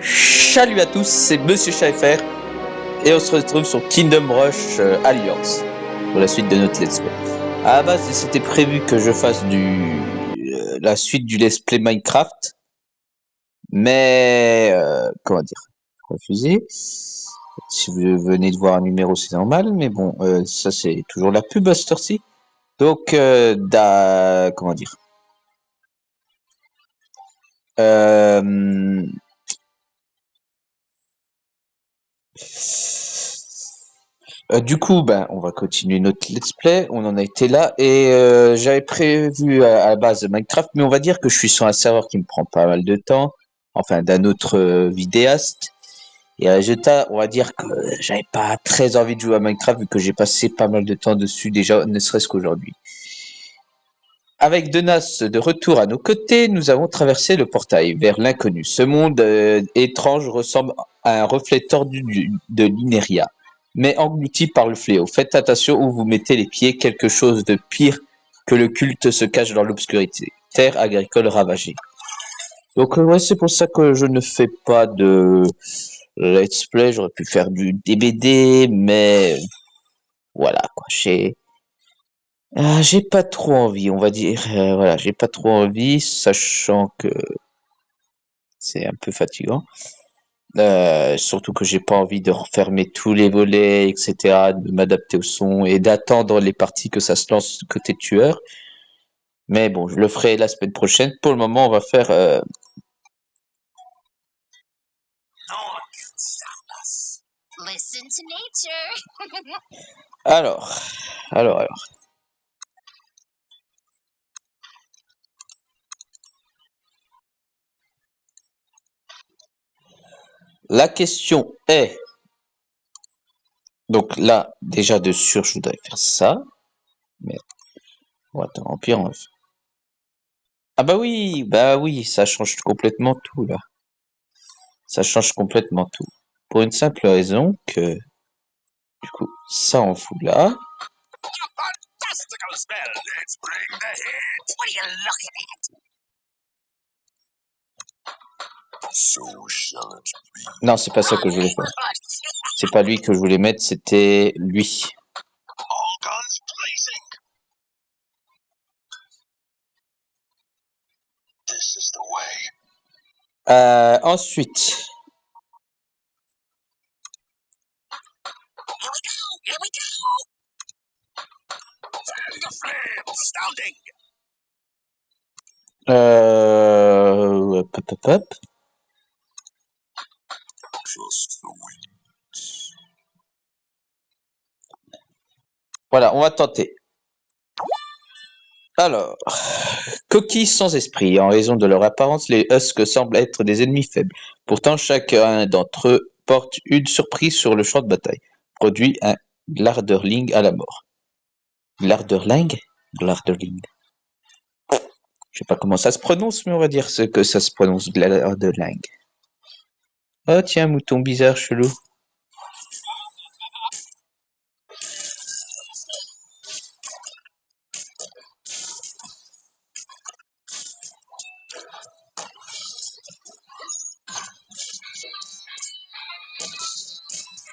Salut à tous, c'est Monsieur Schaffer et on se retrouve sur Kingdom Rush Alliance pour la suite de notre let's play. À la base, c'était prévu que je fasse la suite du let's play Minecraft, mais comment dire, refusé. Si vous venez de voir un numéro, c'est normal, mais bon, ça c'est toujours la pub à cette heure-ci. Donc, comment dire. Du coup, on va continuer notre let's play. On en a été là et j'avais prévu à la base Minecraft, mais on va dire que je suis sur un serveur qui me prend pas mal de temps, enfin d'un autre vidéaste. Et résultat, on va dire que j'avais pas très envie de jouer à Minecraft vu que j'ai passé pas mal de temps dessus déjà, ne serait-ce qu'aujourd'hui. Avec Denas de retour à nos côtés, nous avons traversé le portail vers l'inconnu. Ce monde étrange ressemble à un reflet tordu de l'Ineria, mais englouti par le fléau. Faites attention où vous mettez les pieds, quelque chose de pire que le culte se cache dans l'obscurité. Terre agricole ravagée. Donc ouais, c'est pour ça que je ne fais pas de let's play. J'aurais pu faire du DBD, mais voilà quoi. J'ai pas trop envie, on va dire. Voilà, j'ai pas trop envie, sachant que c'est un peu fatigant. Surtout que j'ai pas envie de refermer tous les volets, etc., de m'adapter au son et d'attendre les parties que ça se lance côté tueur. Mais bon, je le ferai la semaine prochaine. Pour le moment, on va faire. Alors. La question est. Donc là, déjà de sûr, je voudrais faire ça. Mais. Bon, attends, en pire, on va faire. Ah bah oui, ça change complètement tout là. Ça change complètement tout. Pour une simple raison que, du coup, ça on fout là. Non, c'est pas ça que je voulais faire. C'est pas lui que je voulais mettre, c'était lui. Ensuite. Hop. Voilà, on va tenter. Alors, coquilles sans esprit. En raison de leur apparence, les husks semblent être des ennemis faibles. Pourtant, chacun d'entre eux porte une surprise sur le champ de bataille. Produit un Glarderling à la mort. Glarderling? Glarderling. Je sais pas comment ça se prononce, mais on va dire ce que ça se prononce, Glarderling. Oh tiens, mouton bizarre, chelou.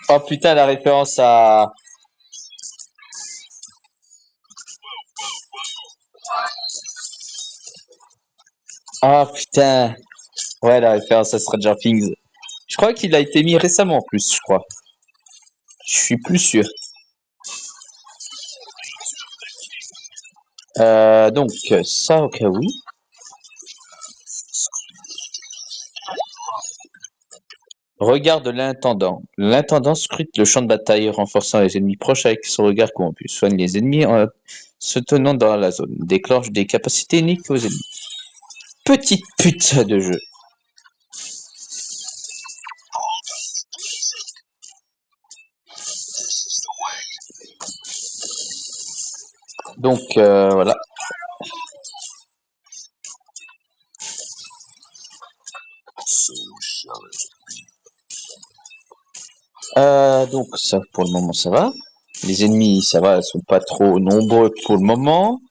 Oh putain, la référence à... Ah putain. Ouais, la référence à Stranger Things. Je crois qu'il a été mis récemment en plus, je crois. Je suis plus sûr. Donc, ça, ok, oui. Regard de l'intendant. L'intendant scrute le champ de bataille, renforçant les ennemis proches avec son regard corrompu. Soigne les ennemis en se tenant dans la zone. Déclenche des capacités uniques aux ennemis. Petite pute de jeu. Donc, voilà. Donc, ça, pour le moment, ça va. Les ennemis, ça va, ils sont pas trop nombreux pour le moment.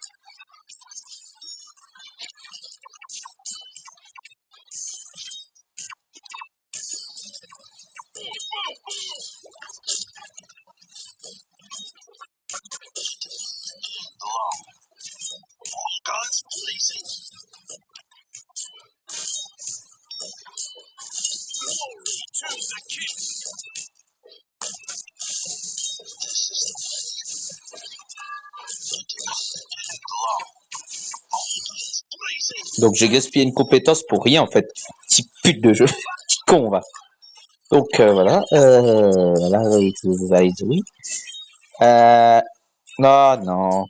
Donc j'ai gaspillé une compétence pour rien en fait. Petit pute de jeu. Petit con, va. Donc voilà. Là, oui. Non, non.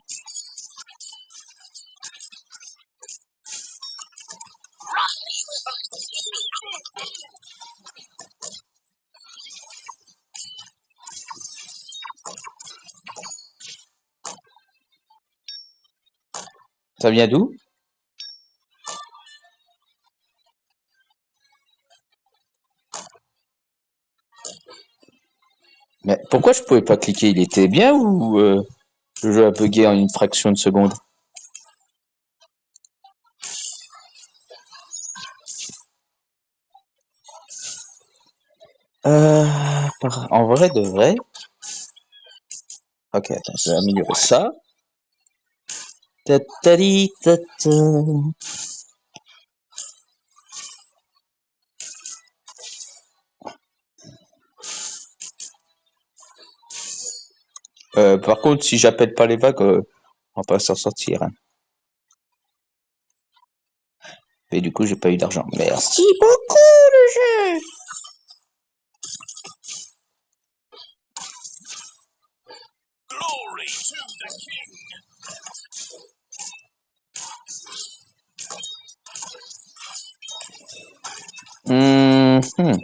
Ça vient d'où? Mais pourquoi je pouvais pas cliquer? Il était bien ou le jeu a bugué en une fraction de seconde? En vrai de vrai. Ok, attends, je vais améliorer ça. Tatali, tata. Par contre, si j'appelle pas les vagues, on va pas s'en sortir, hein. Et du coup, j'ai pas eu d'argent. Merci beaucoup, le jeu. Mhm.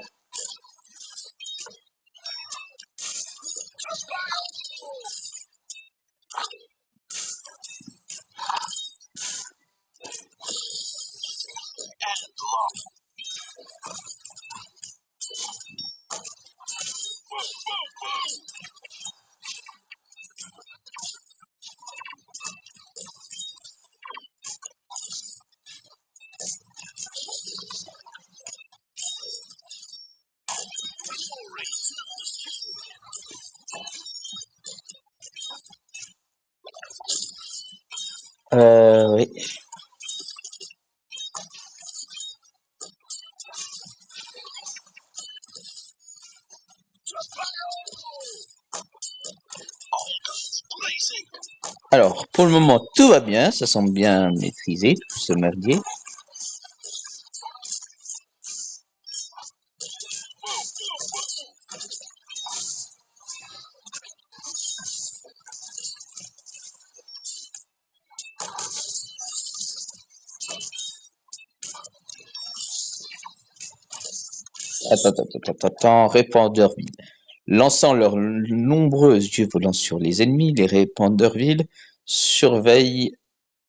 Oui. Alors, pour le moment, tout va bien. Ça semble bien maîtrisé, tout ce merdier. Attends. Répandeur-ville. Lançant leurs nombreux yeux volants sur les ennemis, les répandeurs-ville surveillent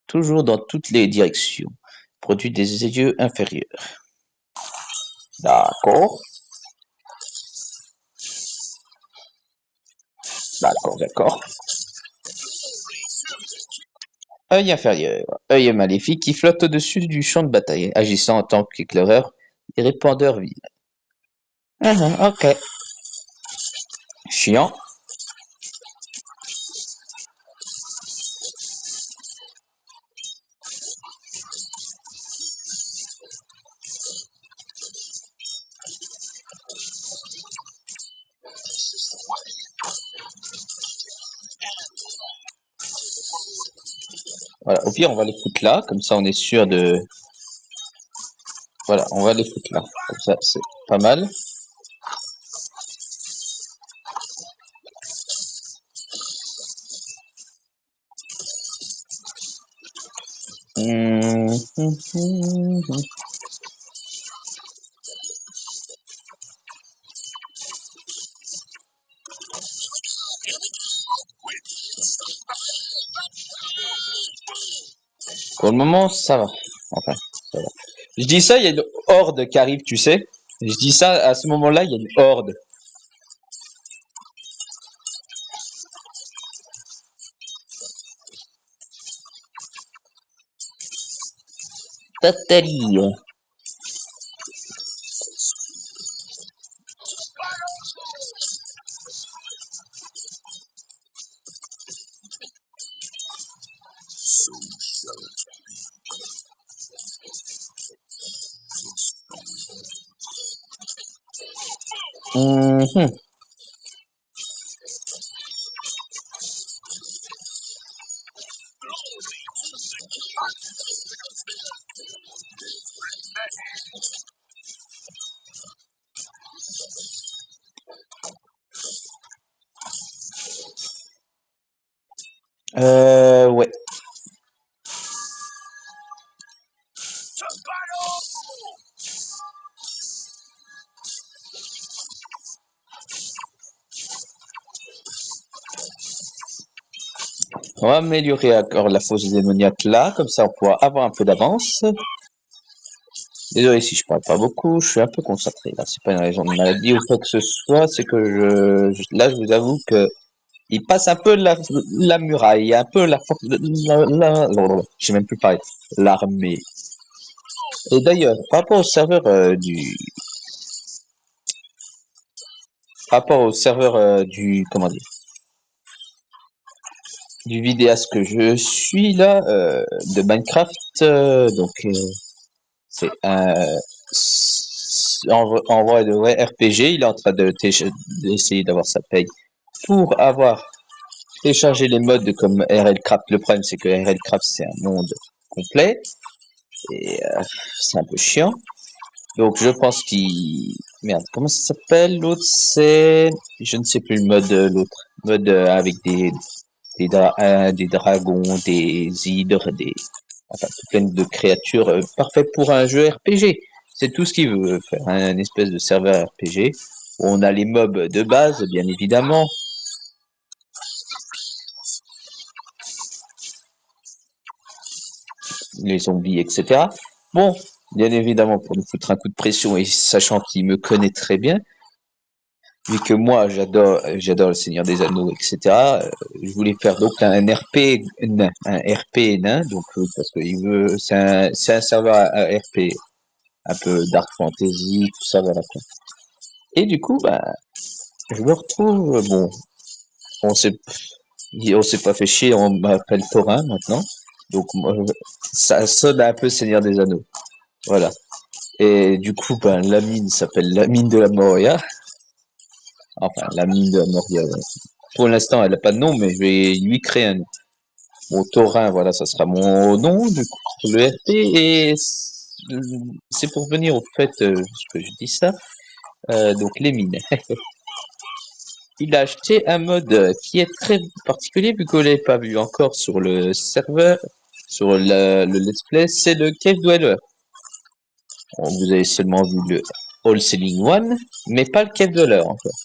toujours dans toutes les directions. Produit des yeux inférieurs. D'accord. D'accord. Œil inférieur. Œil maléfique qui flotte au-dessus du champ de bataille, agissant en tant qu'éclaireur et répandeur-ville. Ok. Chiant. Voilà, au pire, on va les foutre là, comme ça on est sûr de... Voilà, on va les foutre là. Comme ça, c'est pas mal. Pour le moment, ça va. Enfin, ça va. Je dis ça, il y a une horde qui arrive, tu sais. Je dis ça, à ce moment-là, il y a une horde. Tatali. Mhm. Ouais. On va améliorer encore la fosse démoniaque là, comme ça on pourra avoir un peu d'avance. Désolé si je parle pas beaucoup, je suis un peu concentré là. C'est pas une raison de maladie ou quoi que ce soit, c'est que là je vous avoue que il passe un peu la muraille, un peu la force, je sais même plus parler, l'armée. Et d'ailleurs, par rapport au serveur comment dire, du vidéaste que je suis là, de Minecraft, c'est en vrai de vrai RPG, il est en train d'essayer d'avoir sa paye pour avoir téléchargé les mods comme RLCraft. Le problème c'est que RLCraft c'est un nom complet et c'est un peu chiant. Donc je pense qu'il... Merde, comment ça s'appelle l'autre? C'est... Je ne sais plus le mode, l'autre. Mode avec des dragons, des hydres, enfin, plein de créatures parfait pour un jeu RPG. C'est tout ce qu'il veut faire, un espèce de serveur RPG. On a les mobs de base, bien évidemment, les zombies, etc. Bon, bien évidemment, pour nous foutre un coup de pression et sachant qu'il me connaît très bien, vu que moi j'adore le Seigneur des Anneaux, etc. Je voulais faire donc un RP nain, donc parce que c'est un serveur à RP, un peu dark fantasy, tout ça, voilà quoi. Et du coup, bah, je me retrouve, bon, on s'est, on s'est pas fait chier, on m'appelle Thorin maintenant, donc ça sonne un peu Seigneur des Anneaux, voilà. Et du coup, ben, la mine s'appelle la mine de la Moria, enfin la mine de la Moria. Ouais. Pour l'instant, elle n'a pas de nom, mais je vais lui créer un nom. Mon taurin, voilà, ça sera mon nom, du coup, sur le RP. Et c'est pour venir au fait que je dis ça. Donc, les mines. Il a acheté un mode qui est très particulier, vu qu'on ne l'avait pas vu encore sur le serveur, sur le let's play, c'est le Cave Dweller. Bon, vous avez seulement vu le All Selling One, mais pas le Cave Dweller encore.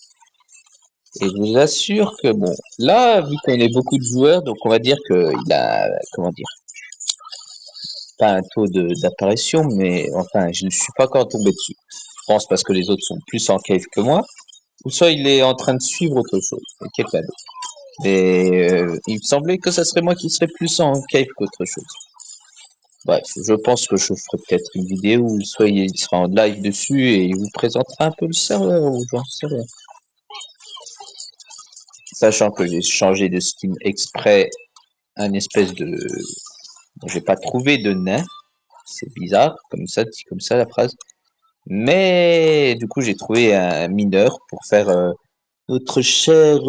Et je vous assure que bon, là, vu qu'on est beaucoup de joueurs, donc on va dire qu'il a, comment dire, pas un taux d'apparition, mais enfin, je ne suis pas encore tombé dessus. Je pense parce que les autres sont plus en cave que moi, ou soit il est en train de suivre autre chose, quelqu'un d'autre. Mais il me semblait que ça serait moi qui serais plus en cave qu'autre chose. Bref, je pense que je ferai peut-être une vidéo où soit il sera en live dessus et il vous présentera un peu le serveur, ou j'en sais rien. Sachant que j'ai changé de skin exprès, un espèce de... J'ai pas trouvé de nain, c'est bizarre, dit comme ça la phrase. Mais du coup, j'ai trouvé un mineur pour faire notre cher,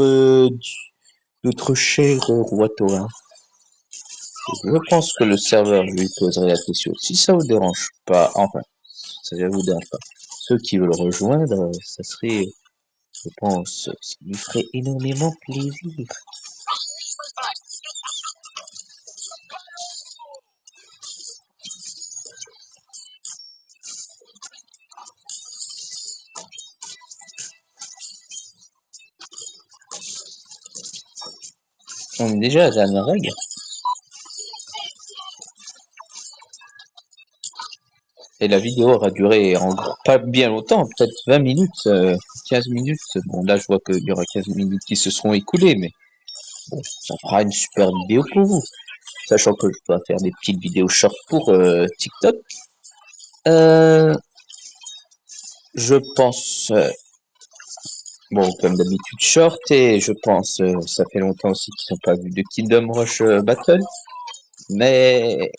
notre cher roi Thorin. Je pense que le serveur, je lui poserai la question. Si ça vous dérange pas, enfin, ça ne vous dérange pas. Ceux qui veulent rejoindre, ça serait, je pense, ça lui ferait énormément plaisir. On est déjà à la dernière règle. Et la vidéo aura duré en gros pas bien longtemps, peut-être 20 minutes, 15 minutes. Bon, là, je vois qu'il y aura 15 minutes qui se seront écoulées, mais bon, ça fera une super vidéo pour vous. Sachant que je dois faire des petites vidéos short pour TikTok. Euh, je pense, bon, comme d'habitude, short, et je pense, ça fait longtemps aussi qu'ils n'ont pas vu de Kingdom Rush Battle. Mais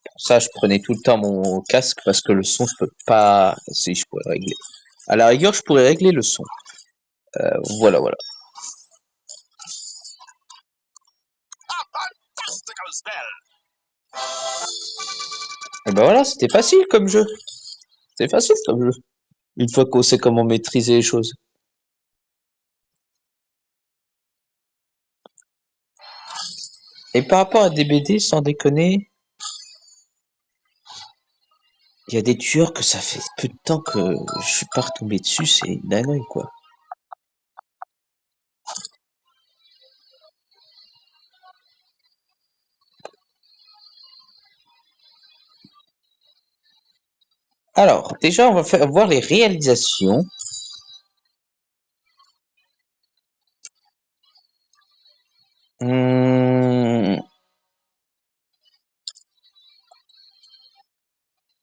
pour ça, je prenais tout le temps mon casque parce que le son, je peux pas, si je pourrais régler. À la rigueur, je pourrais régler le son. Voilà, voilà. Et ben voilà, c'était facile comme jeu. C'était facile comme jeu. Une fois qu'on sait comment maîtriser les choses. Et par rapport à des BD, sans déconner, il y a des tueurs que ça fait peu de temps que je suis pas retombé dessus, c'est une dinguerie, quoi. Alors, déjà, on va faire voir les réalisations. Hum,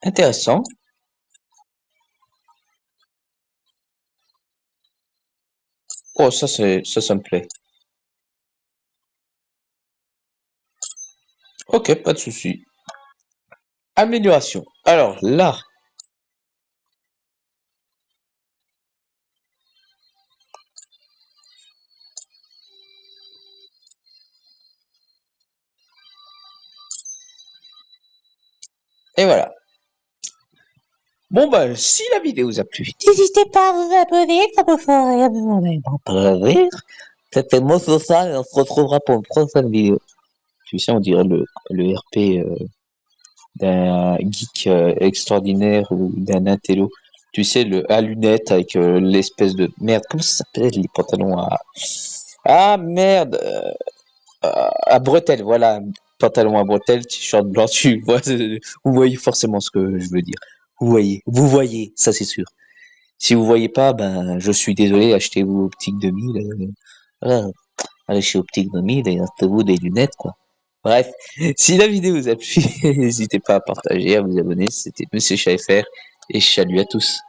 intéressant. Oh, ça me plaît. Ok, pas de souci. Amélioration. Alors là, et voilà. Bon bah, si la vidéo vous a plu, n'hésitez pas à vous abonner, ça me ferait énormément plaisir. C'était moi sur ça et on se retrouvera pour une prochaine vidéo. Tu sais, on dirait le RP d'un geek extraordinaire ou d'un intello. Tu sais, le à lunettes avec l'espèce de merde. Comment ça s'appelle les pantalons à ah merde à bretelles. Voilà, pantalon à bretelles, t-shirt blanc. Tu vois, vous voyez forcément ce que je veux dire. Vous voyez, ça c'est sûr. Si vous voyez pas, ben je suis désolé. Achetez-vous Optique 2000. Voilà. Allez chez Optique 2000 et achetez-vous des lunettes quoi. Bref, si la vidéo vous a plu, n'hésitez pas à partager, à vous abonner. C'était Monsieur Chafer et salut à tous.